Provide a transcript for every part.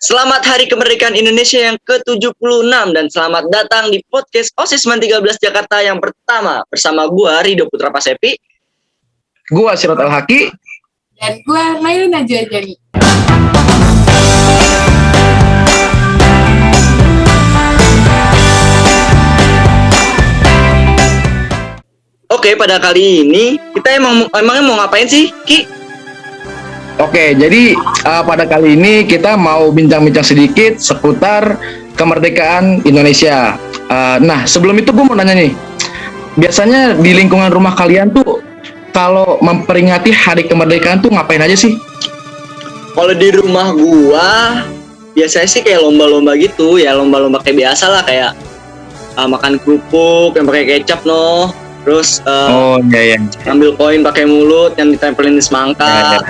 Selamat Hari Kemerdekaan Indonesia yang ke-76 dan selamat datang di podcast OSISman 13 Jakarta yang pertama bersama gua Rido Putra Pasepi, Gua Sirot Al-Haki, dan gue Nailin Najwa Jani. Oke, pada kali ini kita emangnya mau ngapain sih, Ki? Oke, jadi pada kali ini kita mau bincang-bincang sedikit seputar kemerdekaan Indonesia. Nah, sebelum itu gue mau nanya nih, biasanya di lingkungan rumah kalian tuh kalau memperingati hari kemerdekaan tuh ngapain aja sih? Kalau di rumah gua biasanya sih kayak lomba-lomba gitu, ya lomba-lomba kayak biasa lah, kayak makan kerupuk yang pakai kecap terus Iya. ambil koin pakai mulut yang ditempelin di semangka.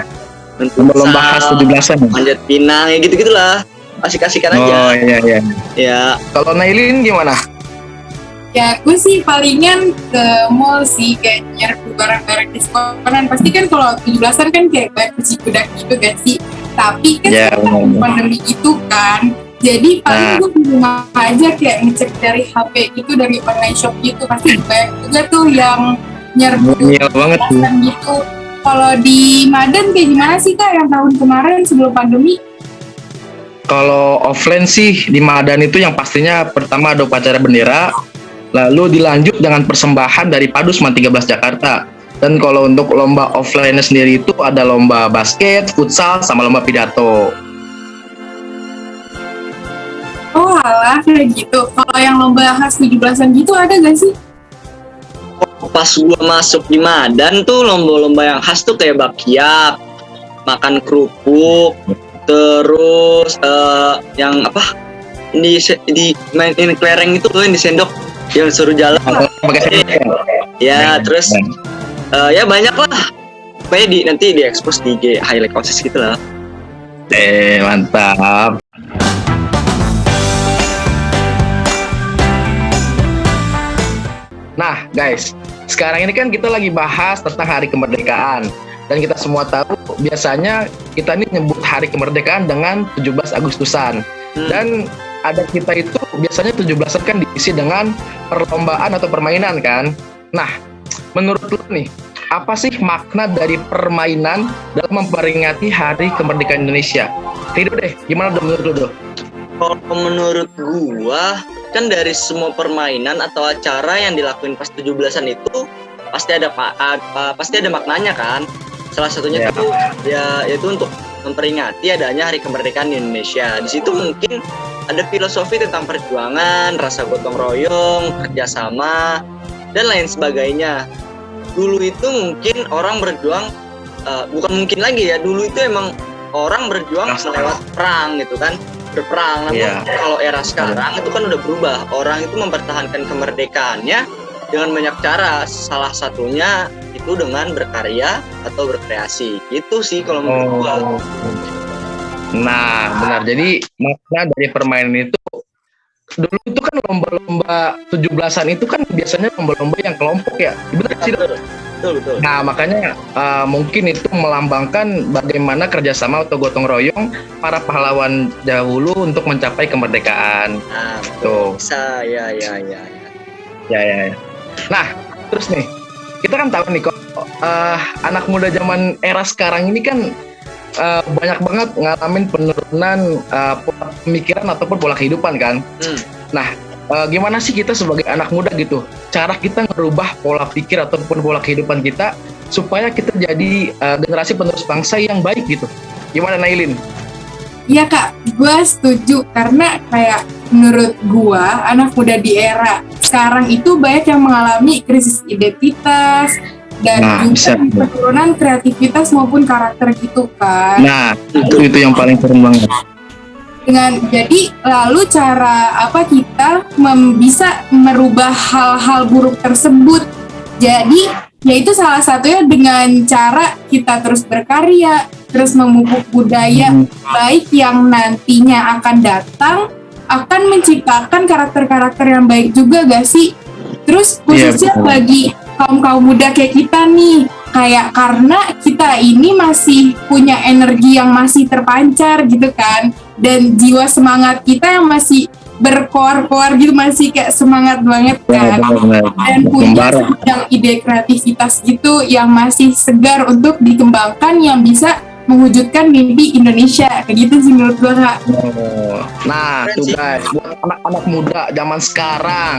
Lomba khas 17-an. Manjat pinang, ya gitu-gitulah. Asik-asikan aja. Iya. Ya. Kalau Nailin gimana? Ya, gue sih palingan ke mall sih, kayak nyerbu barang-barang diskonan. Pasti kan kalau 17-an kan kayak banyak kuda gitu gak sih? Tapi kan sekarang pandemi gitu kan. Jadi paling gue di rumah aja kayak ngecek dari HP gitu, dari online shop gitu. Pasti banyak juga tuh yang nyerbu banget tuh gitu. Kalau di Madan kayak gimana sih Kak yang tahun kemarin sebelum pandemi? Kalau offline sih di Madan itu yang pastinya pertama ada upacara bendera, lalu dilanjut dengan persembahan dari Padusman 13 Jakarta. Dan kalau untuk lomba offline sendiri itu ada lomba basket, futsal, sama lomba pidato. Oh alah, kayak gitu. Kalau yang lomba khas 17-an gitu ada gak sih? Pas gua masuk di Madan tuh lomba-lomba yang khas tuh kayak bakyak, makan kerupuk, terus yang apa di mainin kelereng itu tuh yang disendok, yang suruh jalan. Ya terus ya banyak lah. Pokoknya nanti diekspos di IG highlight OSIS gitu lah. Mantap. Nah guys, sekarang ini kan kita lagi bahas tentang hari kemerdekaan. Dan kita semua tahu biasanya kita ini nyebut hari kemerdekaan dengan 17 Agustusan. Dan ada kita itu biasanya 17-an kan diisi dengan perlombaan atau permainan kan. Nah, menurut lu nih, apa sih makna dari permainan dalam memperingati hari kemerdekaan Indonesia? Rido deh, gimana menurut lu doh? Kalau menurut gua kan dari semua permainan atau acara yang dilakuin pas 17-an itu pasti ada maknanya kan. Salah satunya itu yaitu untuk memperingati adanya hari kemerdekaan di Indonesia. Di situ mungkin ada filosofi tentang perjuangan, rasa gotong royong, kerjasama, dan lain sebagainya. Dulu itu mungkin orang berjuang, bukan mungkin lagi ya, dulu itu emang orang berjuang lewat perang gitu kan, berperang. Namun kalau era sekarang itu kan udah berubah. Orang itu mempertahankan kemerdekaannya dengan banyak cara. Salah satunya itu dengan berkarya atau berkreasi. Itu sih kalau menurut gua. Nah, benar. Jadi makna dari permainan itu dulu itu kan lomba-lomba 17-an itu kan biasanya lomba-lomba yang kelompok ya. Benar sih. Betul. Nah, makanya mungkin itu melambangkan bagaimana kerjasama atau gotong royong para pahlawan dahulu untuk mencapai kemerdekaan. Nah, tuh. Bisa, ya. Nah, terus nih, kita kan tahu nih kok anak muda zaman era sekarang ini kan banyak banget ngalamin penurunan pola pemikiran ataupun pola kehidupan kan. Nah, gimana sih kita sebagai anak muda gitu, cara kita ngerubah pola pikir ataupun pola kehidupan kita supaya kita jadi generasi penerus bangsa yang baik gitu. Gimana Nailin? Iya Kak, gue setuju karena kayak menurut gue anak muda di era sekarang itu banyak yang mengalami krisis identitas dan juga penurunan kreativitas maupun karakter gitu kan. Nah, itu yang paling serem banget. Jadi lalu cara apa kita bisa merubah hal-hal buruk tersebut? Jadi yaitu salah satunya dengan cara kita terus berkarya, terus memupuk budaya baik yang nantinya akan datang, akan menciptakan karakter-karakter yang baik juga gak sih? Terus khususnya bagi kaum muda kayak kita nih, karena kita ini masih punya energi yang masih terpancar gitu kan. dan jiwa semangat kita yang masih berkoar-koar gitu, masih kayak semangat banget kan, dan punya sebidang ide kreativitas gitu yang masih segar untuk dikembangkan, yang bisa mewujudkan mimpi Indonesia kayak gitu sih menurut gue Kak. Nah tuh guys, buat anak-anak muda zaman sekarang,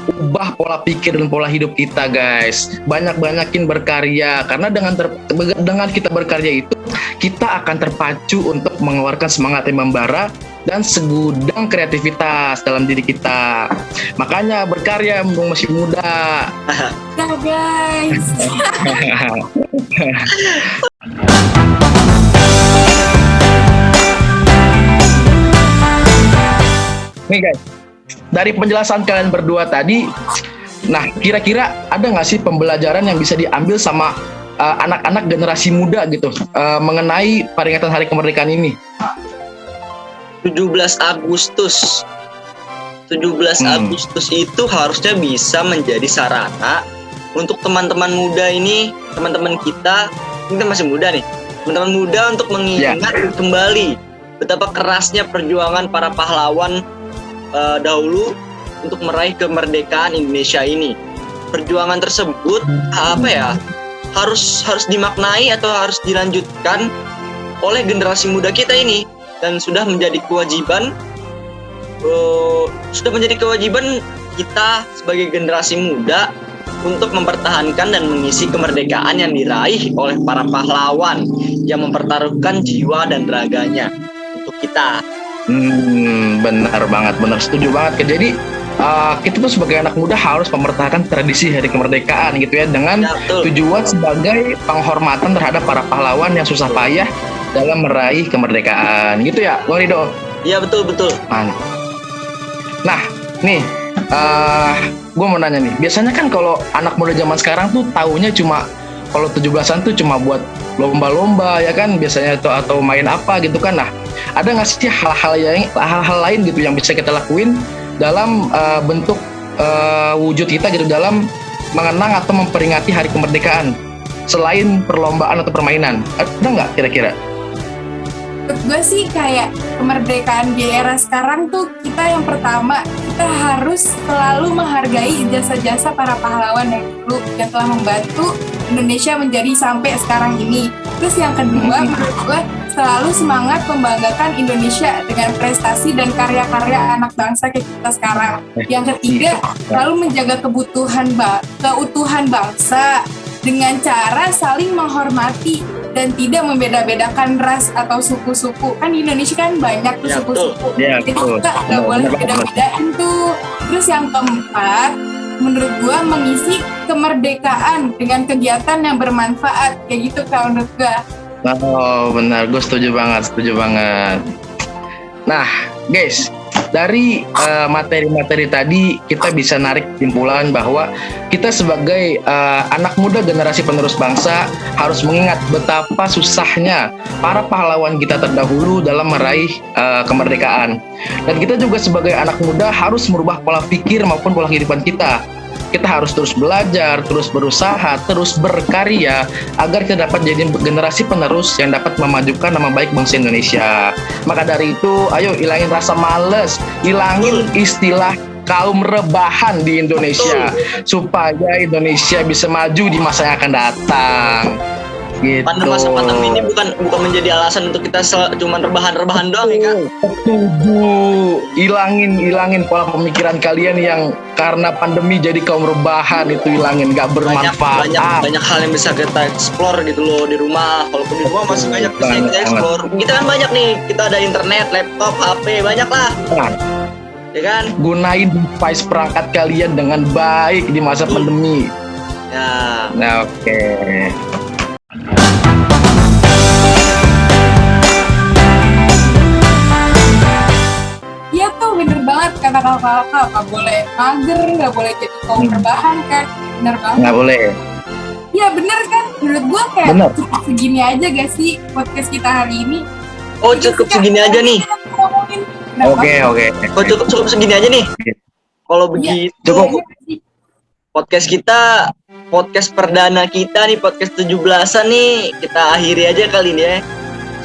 ubah pola pikir dan pola hidup kita guys. Banyak-banyakin berkarya, karena dengan kita berkarya itu kita akan terpacu untuk mengeluarkan semangat yang membara dan segudang kreativitas dalam diri kita. Makanya berkarya mumpung masih muda. Nah guys. Nih guys, dari penjelasan kalian berdua tadi, nah kira-kira ada nggak sih pembelajaran yang bisa diambil sama anak-anak generasi muda gitu mengenai peringatan Hari Kemerdekaan ini? 17 Agustus. 17 Agustus itu harusnya bisa menjadi sarana untuk teman-teman muda ini, teman-teman kita masih muda nih, teman-teman muda untuk mengingat kembali betapa kerasnya perjuangan para pahlawan dahulu untuk meraih kemerdekaan Indonesia ini. Perjuangan tersebut harus dimaknai atau harus dilanjutkan oleh generasi muda kita ini, dan sudah menjadi kewajiban kita sebagai generasi muda untuk mempertahankan dan mengisi kemerdekaan yang diraih oleh para pahlawan yang mempertaruhkan jiwa dan raganya untuk kita. Benar banget, benar, setuju banget. Jadi kita tuh sebagai anak muda harus mempertahankan tradisi Hari Kemerdekaan gitu ya, dengan tujuan sebagai penghormatan terhadap para pahlawan yang susah payah dalam meraih kemerdekaan gitu ya, Bang Rido? Iya betul. Nah nih, gue mau nanya nih, biasanya kan kalau anak muda zaman sekarang tuh taunya cuma kalau 17-an tuh cuma buat lomba-lomba ya kan, biasanya atau main apa gitu kan. Nah, ada nggak sih hal-hal lain gitu yang bisa kita lakuin dalam bentuk wujud kita gitu dalam mengenang atau memperingati Hari Kemerdekaan selain perlombaan atau permainan? Ada nggak kira-kira? Menurut gue sih kayak kemerdekaan di era sekarang tuh, kita yang pertama, kita harus selalu menghargai jasa-jasa para pahlawan yang dulu yang telah membantu Indonesia menjadi sampai sekarang ini. Terus yang kedua, menurut gue selalu semangat membanggakan Indonesia dengan prestasi dan karya-karya anak bangsa kayak kita sekarang. Yang ketiga, selalu menjaga keutuhan bangsa dengan cara saling menghormati dan tidak membeda-bedakan ras atau suku-suku. Kan di Indonesia kan banyak tuh suku-suku. Jadi kita nggak boleh beda-bedain tuh. Terus yang keempat, menurut gua mengisi kemerdekaan dengan kegiatan yang bermanfaat kayak gitu kalau menurut gua. Oh benar, gue setuju banget. Nah guys, dari materi-materi tadi kita bisa narik kesimpulan bahwa kita sebagai anak muda generasi penerus bangsa harus mengingat betapa susahnya para pahlawan kita terdahulu dalam meraih kemerdekaan. Dan kita juga sebagai anak muda harus merubah pola pikir maupun pola kehidupan kita. Kita harus terus belajar, terus berusaha, terus berkarya agar kita dapat jadi generasi penerus yang dapat memajukan nama baik bangsa Indonesia. Maka dari itu, ayo hilangin rasa males, hilangin istilah kaum rebahan di Indonesia supaya Indonesia bisa maju di masa yang akan datang. Gitu. Masa pandemi ini bukan menjadi alasan untuk kita cuman rebahan doang ya Kak. Setuju. Hilangin pola pemikiran kalian yang karena pandemi jadi kaum rebahan, itu hilangin, gak bermanfaat. Banyak hal yang bisa kita explore gitu loh di rumah. Walaupun di rumah masih banyak bisa kita explore. Kita kan banyak nih, kita ada internet, laptop, HP, banyak lah. Ya kan? Gunain device perangkat kalian dengan baik di masa pandemi. Ya. Nah, oke. Iya tuh bener banget kata kakak, gak boleh mager, gak boleh jadi kaum rebahan kan, bener banget. Gak boleh. Iya bener kan, menurut gua kayak cukup segini aja gak sih podcast kita hari ini. Oh cukup segini aja nih. Oke. Oh cukup segini aja nih. Kalau begitu cukup. Podcast perdana kita nih, podcast 17-an nih, kita akhiri aja kali ini ya.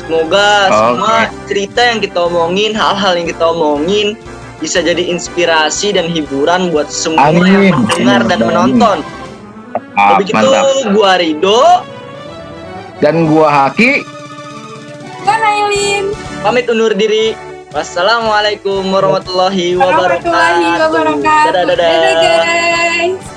Semoga Oke. semua cerita yang kita omongin, hal-hal yang kita omongin bisa jadi inspirasi dan hiburan buat semua Amin. yang mendengar dan Amin. menonton. Mantap, Begitu, mantap. gua Rido Dan gua Haki. Kan Aileen. pamit undur diri. Wassalamualaikum warahmatullahi Warahmatullahi wabarakatuh. wabarakatuh. Dadah, dadah. Dadah guys.